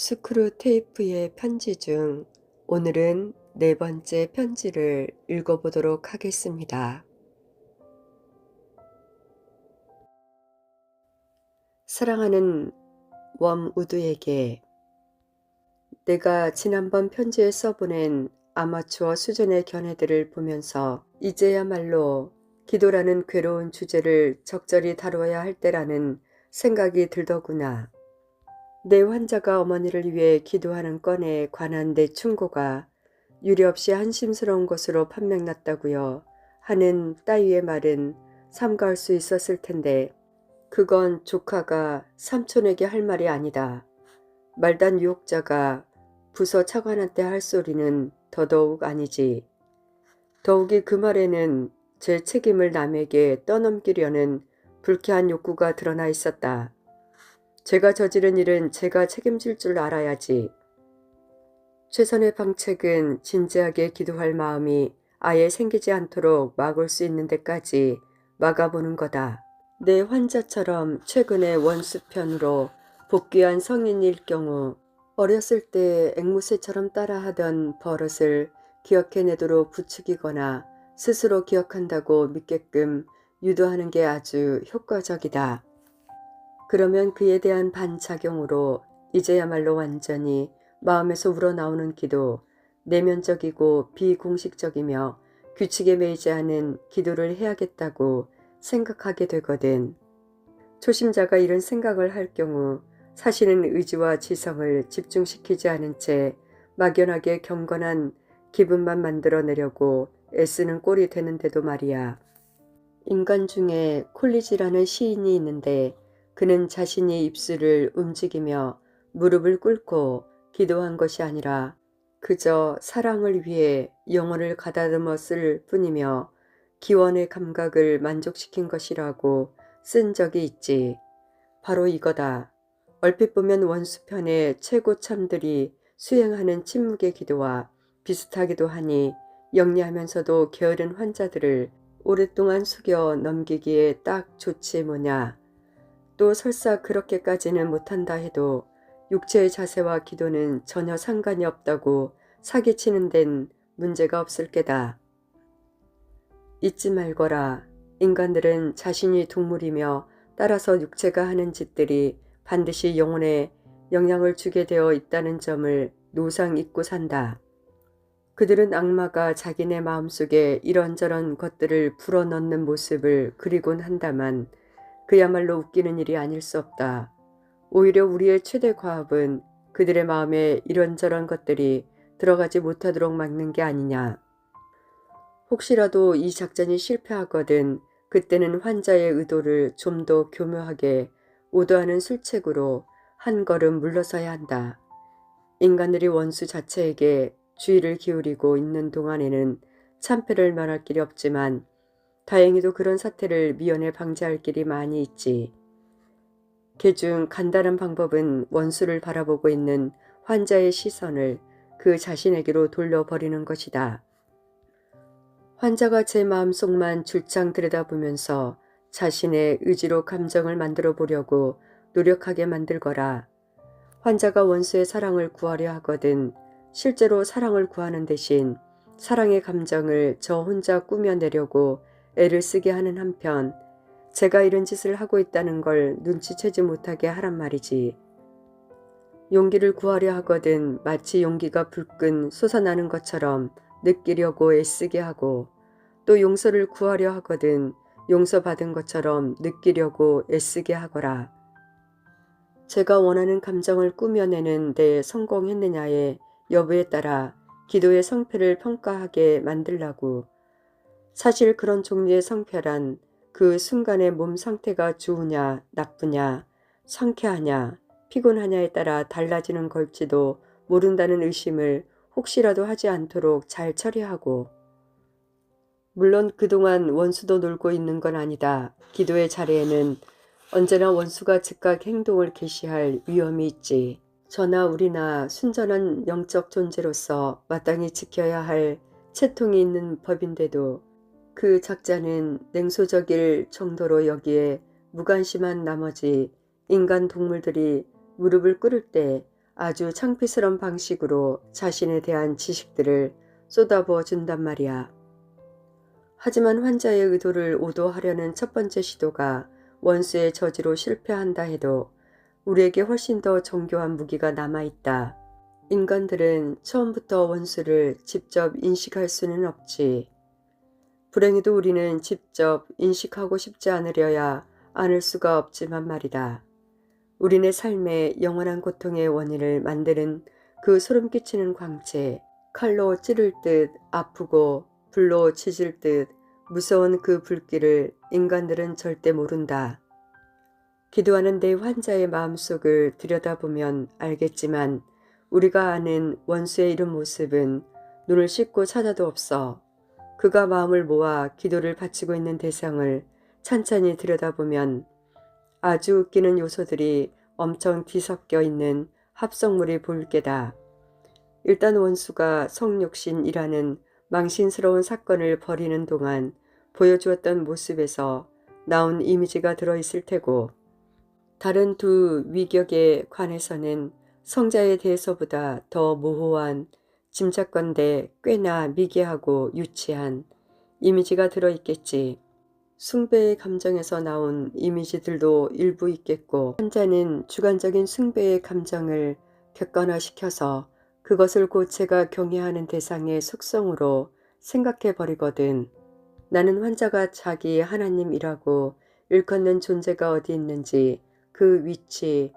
스크루 테이프의 편지 중 오늘은 네 번째 편지를 읽어보도록 하겠습니다. 사랑하는 웜우드에게 내가 지난번 편지에 써보낸 아마추어 수준의 견해들을 보면서 이제야말로 기도라는 괴로운 주제를 적절히 다루어야 할 때라는 생각이 들더구나. 내 환자가 어머니를 위해 기도하는 건에 관한 내 충고가 유례없이 한심스러운 것으로 판명났다고요 하는 따위의 말은 삼가할 수 있었을 텐데 그건 조카가 삼촌에게 할 말이 아니다. 말단 유혹자가 부서 차관한테 할 소리는 더더욱 아니지. 더욱이 그 말에는 제 책임을 남에게 떠넘기려는 불쾌한 욕구가 드러나 있었다. 제가 저지른 일은 제가 책임질 줄 알아야지. 최선의 방책은 진지하게 기도할 마음이 아예 생기지 않도록 막을 수 있는 데까지 막아보는 거다. 내 환자처럼 최근에 원수편으로 복귀한 성인일 경우 어렸을 때 앵무새처럼 따라하던 버릇을 기억해내도록 부추기거나 스스로 기억한다고 믿게끔 유도하는 게 아주 효과적이다. 그러면 그에 대한 반작용으로 이제야말로 완전히 마음에서 우러나오는 기도, 내면적이고 비공식적이며 규칙에 매이지 않은 기도를 해야겠다고 생각하게 되거든. 초심자가 이런 생각을 할 경우 사실은 의지와 지성을 집중시키지 않은 채 막연하게 경건한 기분만 만들어내려고 애쓰는 꼴이 되는데도 말이야. 인간 중에 콜리지라는 시인이 있는데 그는 자신이 입술을 움직이며 무릎을 꿇고 기도한 것이 아니라 그저 사랑을 위해 영혼을 가다듬었을 뿐이며 기원의 감각을 만족시킨 것이라고 쓴 적이 있지. 바로 이거다. 얼핏 보면 원수편의 최고참들이 수행하는 침묵의 기도와 비슷하기도 하니 영리하면서도 게으른 환자들을 오랫동안 숙여 넘기기에 딱 좋지 뭐냐. 또 설사 그렇게까지는 못한다 해도 육체의 자세와 기도는 전혀 상관이 없다고 사기치는 데는 문제가 없을 게다. 잊지 말거라. 인간들은 자신이 동물이며 따라서 육체가 하는 짓들이 반드시 영혼에 영향을 주게 되어 있다는 점을 노상 잊고 산다. 그들은 악마가 자기네 마음속에 이런저런 것들을 불어넣는 모습을 그리곤 한다만 그야말로 웃기는 일이 아닐 수 없다. 오히려 우리의 최대 과업은 그들의 마음에 이런저런 것들이 들어가지 못하도록 막는 게 아니냐. 혹시라도 이 작전이 실패하거든 그때는 환자의 의도를 좀 더 교묘하게 오도하는 술책으로 한 걸음 물러서야 한다. 인간들이 원수 자체에게 주의를 기울이고 있는 동안에는 참패를 면할 길이 없지만 다행히도 그런 사태를 미연에 방지할 길이 많이 있지. 개중 간단한 방법은 원수를 바라보고 있는 환자의 시선을 그 자신에게로 돌려버리는 것이다. 환자가 제 마음속만 줄창 들여다보면서 자신의 의지로 감정을 만들어 보려고 노력하게 만들거라. 환자가 원수의 사랑을 구하려 하거든 실제로 사랑을 구하는 대신 사랑의 감정을 저 혼자 꾸며내려고 애를 쓰게 하는 한편 제가 이런 짓을 하고 있다는 걸 눈치채지 못하게 하란 말이지. 용기를 구하려 하거든 마치 용기가 불끈 솟아나는 것처럼 느끼려고 애쓰게 하고 또 용서를 구하려 하거든 용서받은 것처럼 느끼려고 애쓰게 하거라. 제가 원하는 감정을 꾸며내는 데 성공했느냐의 여부에 따라 기도의 성패를 평가하게 만들라고. 사실 그런 종류의 성패란 그 순간의 몸 상태가 좋으냐 나쁘냐 상쾌하냐 피곤하냐에 따라 달라지는 걸지도 모른다는 의심을 혹시라도 하지 않도록 잘 처리하고. 물론 그동안 원수도 놀고 있는 건 아니다. 기도의 자리에는 언제나 원수가 즉각 행동을 개시할 위험이 있지. 저나 우리나 순전한 영적 존재로서 마땅히 지켜야 할 채통이 있는 법인데도 그 작자는 냉소적일 정도로 여기에 무관심한 나머지 인간 동물들이 무릎을 꿇을 때 아주 창피스러운 방식으로 자신에 대한 지식들을 쏟아부어 준단 말이야. 하지만 환자의 의도를 오도하려는 첫 번째 시도가 원수의 저지로 실패한다 해도 우리에게 훨씬 더 정교한 무기가 남아있다. 인간들은 처음부터 원수를 직접 인식할 수는 없지. 불행히도 우리는 직접 인식하고 싶지 않으려야 않을 수가 없지만 말이다. 우리네 삶의 영원한 고통의 원인을 만드는 그 소름 끼치는 광채, 칼로 찌를 듯 아프고 불로 지질 듯 무서운 그 불길을 인간들은 절대 모른다. 기도하는 내 환자의 마음속을 들여다보면 알겠지만 우리가 아는 원수의 이런 모습은 눈을 씻고 찾아도 없어. 그가 마음을 모아 기도를 바치고 있는 대상을 찬찬히 들여다보면 아주 웃기는 요소들이 엄청 뒤섞여 있는 합성물이 보일 게다. 일단 원수가 성욕신이라는 망신스러운 사건을 벌이는 동안 보여주었던 모습에서 나온 이미지가 들어있을 테고, 다른 두 위격에 관해서는 성자에 대해서보다 더 모호한, 짐작건대 꽤나 미개하고 유치한 이미지가 들어있겠지. 숭배의 감정에서 나온 이미지들도 일부 있겠고, 환자는 주관적인 숭배의 감정을 객관화시켜서 그것을 곧 제가 경외하는 대상의 속성으로 생각해 버리거든. 나는 환자가 자기 하나님이라고 일컫는 존재가 어디 있는지 그 위치,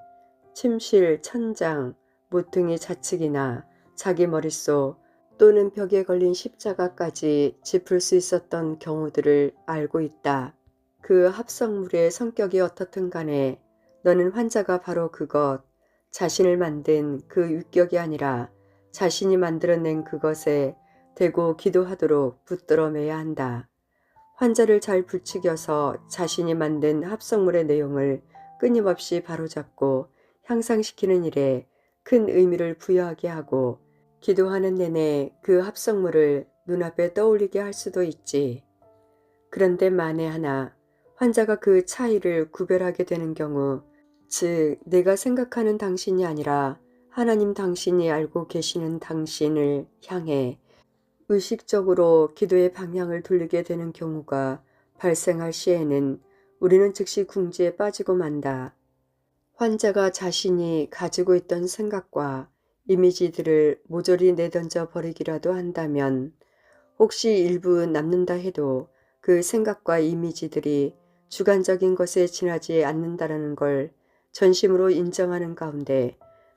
침실, 천장, 모퉁이 좌측이나 자기 머릿속 또는 벽에 걸린 십자가까지 짚을 수 있었던 경우들을 알고 있다. 그 합성물의 성격이 어떻든 간에 너는 환자가 바로 그것, 자신을 만든 그 유격이 아니라 자신이 만들어낸 그것에 대고 기도하도록 붙들어 매야 한다. 환자를 잘 부추겨서 자신이 만든 합성물의 내용을 끊임없이 바로잡고 향상시키는 일에 큰 의미를 부여하게 하고 기도하는 내내 그 합성물을 눈앞에 떠올리게 할 수도 있지. 그런데 만에 하나 환자가 그 차이를 구별하게 되는 경우, 즉 내가 생각하는 당신이 아니라 하나님 당신이 알고 계시는 당신을 향해 의식적으로 기도의 방향을 돌리게 되는 경우가 발생할 시에는 우리는 즉시 궁지에 빠지고 만다. 환자가 자신이 가지고 있던 생각과 이미지들을 모조리 내던져 버리기라도 한다면 혹시 일부 남는다 해도 그 생각과 이미지들이 주관적인 것에 지나지 않는다는 걸 전심으로 인정하는 가운데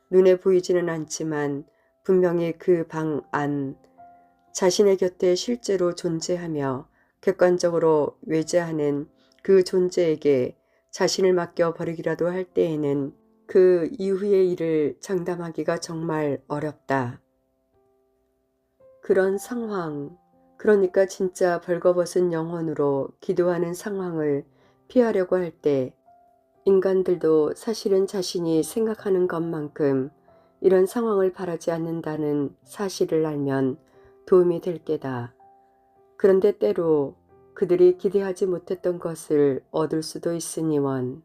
눈에 보이지는 않지만 분명히 그 방 안, 자신의 곁에 실제로 존재하며 객관적으로 외재하는 그 존재에게 자신을 맡겨 버리기라도 할 때에는 그 이후의 일을 장담하기가 정말 어렵다. 그런 상황, 그러니까 진짜 벌거벗은 영혼으로 기도하는 상황을 피하려고 할 때 인간들도 사실은 자신이 생각하는 것만큼 이런 상황을 바라지 않는다는 사실을 알면 도움이 될 게다. 그런데 때로 그들이 기대하지 못했던 것을 얻을 수도 있으니원.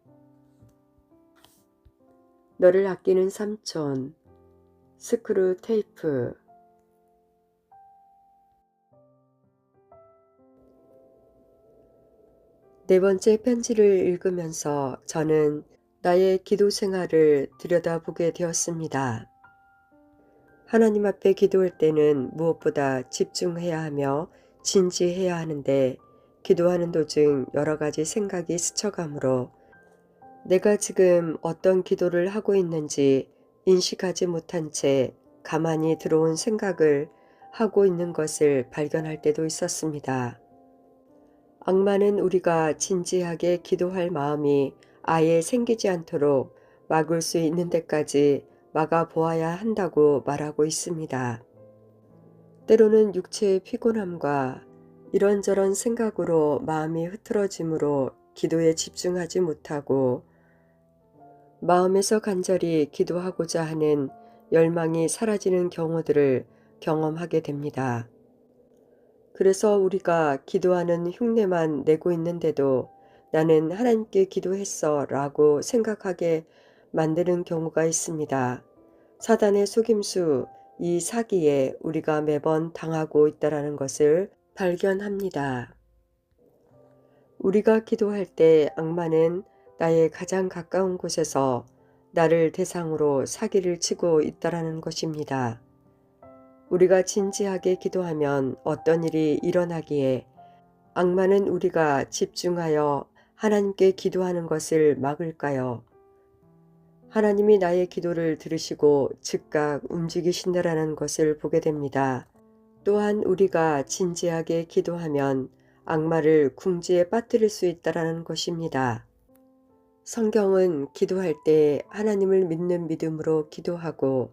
너를 아끼는 삼촌, 스크루 테이프. 네 번째 편지를 읽으면서 저는 나의 기도 생활을 들여다보게 되었습니다. 하나님 앞에 기도할 때는 무엇보다 집중해야 하며 진지해야 하는데 기도하는 도중 여러 가지 생각이 스쳐가므로 내가 지금 어떤 기도를 하고 있는지 인식하지 못한 채 가만히 들어온 생각을 하고 있는 것을 발견할 때도 있었습니다. 악마는 우리가 진지하게 기도할 마음이 아예 생기지 않도록 막을 수 있는 데까지 막아보아야 한다고 말하고 있습니다. 때로는 육체의 피곤함과 이런저런 생각으로 마음이 흐트러짐으로 기도에 집중하지 못하고 마음에서 간절히 기도하고자 하는 열망이 사라지는 경우들을 경험하게 됩니다. 그래서 우리가 기도하는 흉내만 내고 있는데도 나는 하나님께 기도했어 라고 생각하게 만드는 경우가 있습니다. 사단의 속임수, 이 사기에 우리가 매번 당하고 있다는 것을 발견합니다. 우리가 기도할 때 악마는 나의 가장 가까운 곳에서 나를 대상으로 사기를 치고 있다는 것입니다. 우리가 진지하게 기도하면 어떤 일이 일어나기에 악마는 우리가 집중하여 하나님께 기도하는 것을 막을까요? 하나님이 나의 기도를 들으시고 즉각 움직이신다라는 것을 보게 됩니다. 또한 우리가 진지하게 기도하면 악마를 궁지에 빠뜨릴 수 있다라는 것입니다. 성경은 기도할 때 하나님을 믿는 믿음으로 기도하고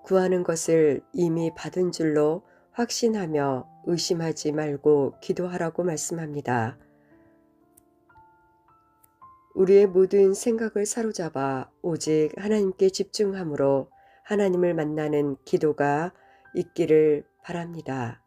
구하는 것을 이미 받은 줄로 확신하며 의심하지 말고 기도하라고 말씀합니다. 우리의 모든 생각을 사로잡아 오직 하나님께 집중함으로 하나님을 만나는 기도가 있기를 바랍니다.